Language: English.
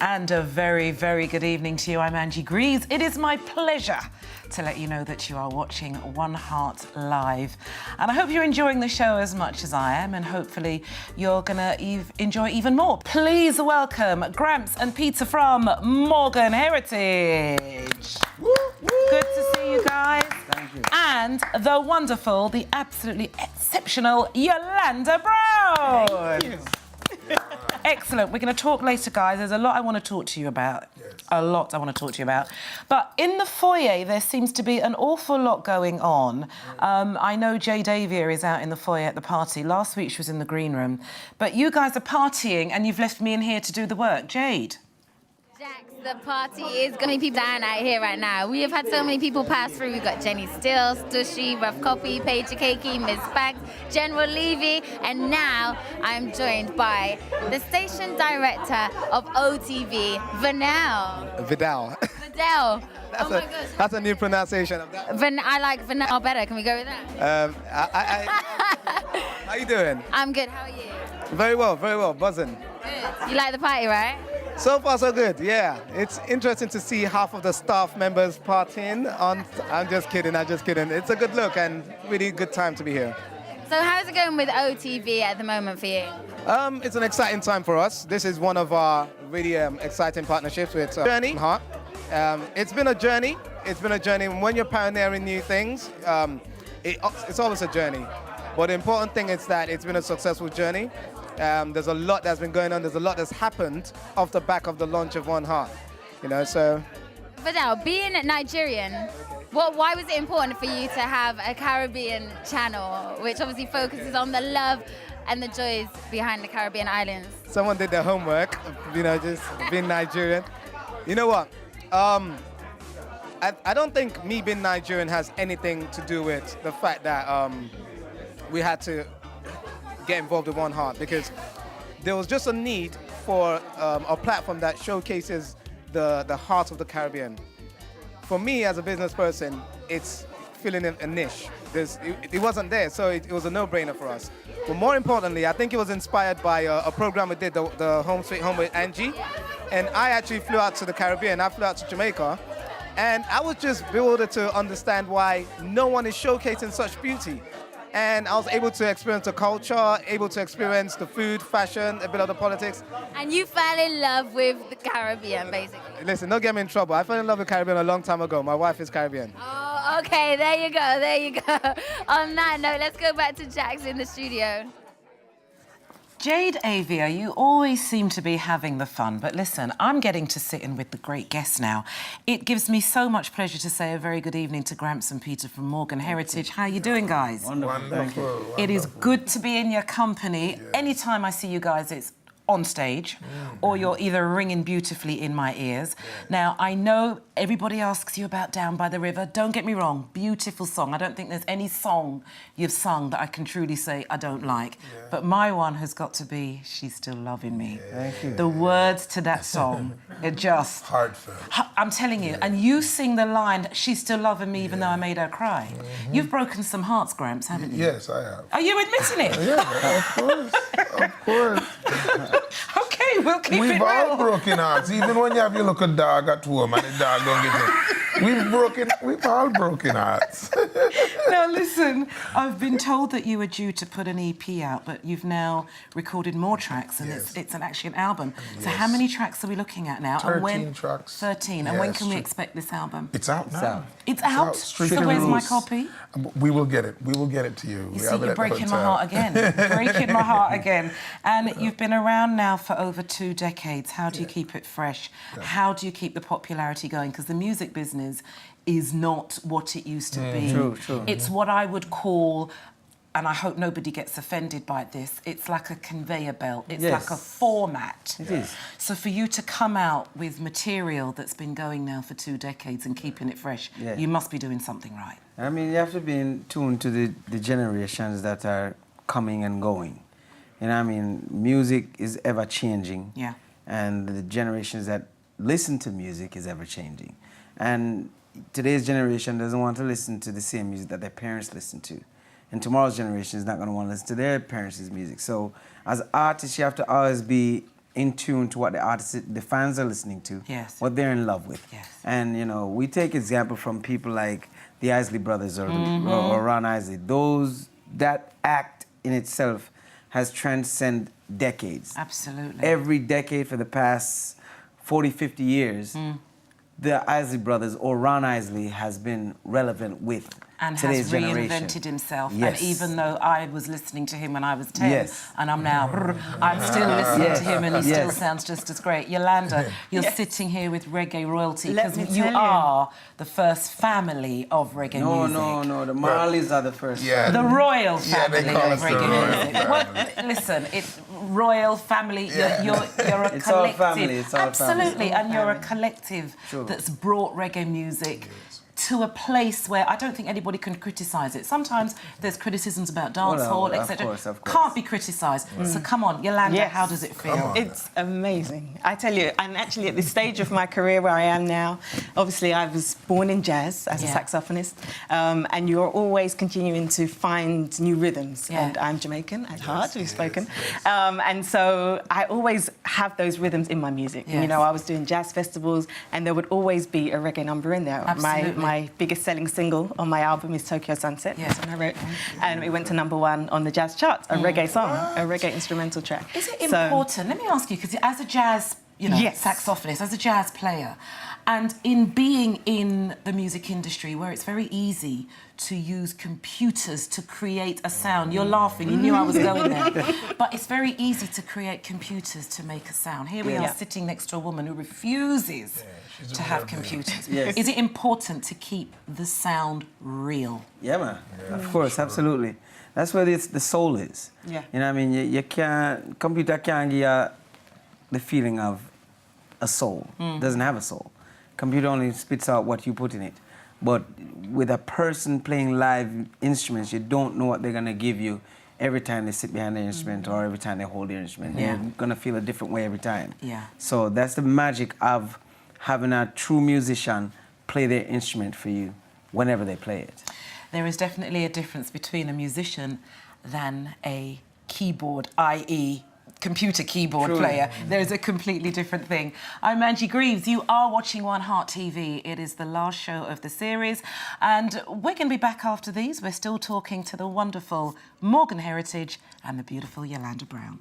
And a very, very good evening to you. I'm Angie Greaves. It is my pleasure to let you know that you are watching 1HEART Live. And I hope you're enjoying the show as much as I am, and hopefully you're gonna enjoy even more. Please welcome Gramps and Peter from Morgan Heritage. Woo, woo. Good to see you guys. Thank you. And the wonderful, the absolutely exceptional Yolanda Brown. Thank you. Excellent. We're going to talk later, guys. There's a lot I want to talk to you about. Yes. A lot I want to talk to you about. But in the foyer, there seems to be an awful lot going on. I know Jade Avia is out in the foyer at the party. Last week, she was in the green room. But you guys are partying, and you've left me in here to do the work. Jade? The party is going to be down out here right now. We have had so many people pass through. We've got Jenni, Steele, Stooshe, Rough Copy, Paigey, Cakey, Miss Banks, General Levy, and now I'm joined by the station director of OTV, Vidal. Vidal. Oh my gosh. That's a new pronunciation of that. I like Vidal better. Can we go with that? How you doing? I'm good. How are you? Very well, buzzing. Good. You like the party, right? So far, so good, yeah. It's interesting to see half of the staff members partying on... I'm just kidding. It's a good look and really good time to be here. So how's it going with OTV at the moment for you? It's an exciting time for us. This is one of our really exciting partnerships with Journey. It's been a journey. When you're pioneering new things, it's always a journey. But the important thing is that it's been a successful journey. There's a lot that's been going on. There's a lot that's happened off the back of the launch of 1HEART. You know, so... Vidal, being Nigerian, why was it important for you to have a Caribbean channel, which obviously focuses on the love and the joys behind the Caribbean islands? Someone did their homework, you know, just being Nigerian. You know what? I don't think me being Nigerian has anything to do with the fact that we had to get involved with 1HEART, because there was just a need for a platform that showcases the heart of the Caribbean. For me as a business person, it's filling in a niche. It wasn't there, so it was a no-brainer for us. But more importantly, I think it was inspired by a program we did, the Home Sweet Home with Angie. And I actually flew out to the Caribbean. I flew out to Jamaica. And I was just bewildered to understand why no one is showcasing such beauty. And I was able to experience the culture, able to experience the food, fashion, a bit of the politics. And you fell in love with the Caribbean, basically. Listen, don't get me in trouble. I fell in love with Caribbean a long time ago. My wife is Caribbean. Oh, okay, there you go. On that note, let's go back to Jax in the studio. Jade Avia, you always seem to be having the fun, but listen, I'm getting to sit in with the great guests now. It gives me so much pleasure to say a very good evening to Gramps and Peter from Morgan Heritage. How are you doing, guys? Wonderful. It is good to be in your company. Yes. Anytime I see you guys, it's on stage, or you're either ringing beautifully in my ears. Now, I know everybody asks you about Down by the River. Don't get me wrong, beautiful song. I don't think there's any song you've sung that I can truly say I don't like. Yeah. But my one has got to be She's Still Loving Me. Yeah. Thank you. The words to that song, it just... Heartfelt. I'm telling you, and you sing the line, She's Still Loving Me, even though I made her cry. You've broken some hearts, Gramps, haven't you? Yes, I have. Are you admitting it? Yeah, of course. Okay, we'll keep it real. We've all broken hearts, even when you have your little dog at home and the dog don't get it. We've all broken hearts. Now listen, I've been told that you were due to put an EP out, but you've now recorded more tracks, and it's actually an album. Yes. So how many tracks are we looking at now? 13 tracks. 13. And when can we expect this album? It's out now. It's out? So where's my copy? We will get it. We will get it to you. You see, you're breaking my heart again. Breaking my heart again. And you've been around now for over 2 decades. How do you keep it fresh? How do you keep the popularity going? Because the music business is not what it used to be. True. It's what I would call, and I hope nobody gets offended by this, it's like a conveyor belt. It's like a format. It is. So for you to come out with material that's been going now for 2 decades and keeping it fresh, you must be doing something right. I mean, you have to be in tune to the generations that are coming and going. You know, I mean, music is ever changing. Yeah. And the generations that listen to music is ever changing. And today's generation doesn't want to listen to the same music that their parents listen to. And tomorrow's generation is not going to want to listen to their parents' music. So as artists, you have to always be in tune to what the artists, the fans are listening to, Yes. what they're in love with. Yes. And, you know, we take example from people like the Isley Brothers or Ron Isley. That act in itself has transcended decades. Absolutely. Every decade for the past 40, 50 years, the Isley Brothers or Ron Isley has been relevant with and today's has generation. reinvented himself. Yes. And even though I was listening to him when I was 10, Yes. and I'm now, I'm still listening to him, and he still Yes. sounds just as great. Yolanda, you're sitting here with reggae royalty Let because me you tell you. are the first family of reggae music. No, the Marleys are the first. Yeah. The royal Yeah, they family call of us the reggae royal music. family. Well, listen, it's royal family. Yeah. You're a It's all collective. family, it's all Absolutely, family. and you're a collective Sure. that's brought reggae music to a place where I don't think anybody can criticise it. Sometimes there's criticisms about dancehall, Of etc. course. Can't be criticised. So come on, Yolanda, Yes. how does it feel? Come on. It's amazing. I tell you, I'm actually at this stage of my career where I am now. Obviously, I was born in jazz as a Yeah. saxophonist, and you're always continuing to find new rhythms. Yeah. And I'm Jamaican at heart, we've spoken. And so I always have those rhythms in my music. Yes. You know, I was doing jazz festivals, and there would always be a reggae number in there. Absolutely. My biggest selling single on my album is Tokyo Sunset, Yeah. that's what I wrote. And it went to #1 on the jazz charts, a reggae song, a reggae instrumental track. Is it So- important? Let me ask you, because as a jazz, Yes. saxophonist, as a jazz player, and in being in the music industry where it's very easy to use computers to create a sound. You're laughing, you knew I was going there. But it's very easy to create computers to make a sound. Here we are Yeah. sitting next to a woman who refuses she's a to real have deal. computers. Yes. Is it important to keep the sound real? Yeah, man. Of course, absolutely. That's where the soul is. Yeah. You know what I mean? You can't, computer can't give you the feeling of a soul. Doesn't have a soul. Computer only spits out what you put in it. But with a person playing live instruments, you don't know what they're gonna give you every time they sit behind their instrument or every time they hold their instrument. Yeah. You're gonna feel a different way every time. Yeah. So that's the magic of having a true musician play their instrument for you whenever they play it. There is definitely a difference between a musician than a keyboard, i.e. computer keyboard Truly. player. There's a completely different thing. I'm Angie Greaves. You are watching 1HEART TV. It is the last show of the series. And we're going to be back after these. We're still talking to the wonderful Morgan Heritage and the beautiful Yolanda Brown.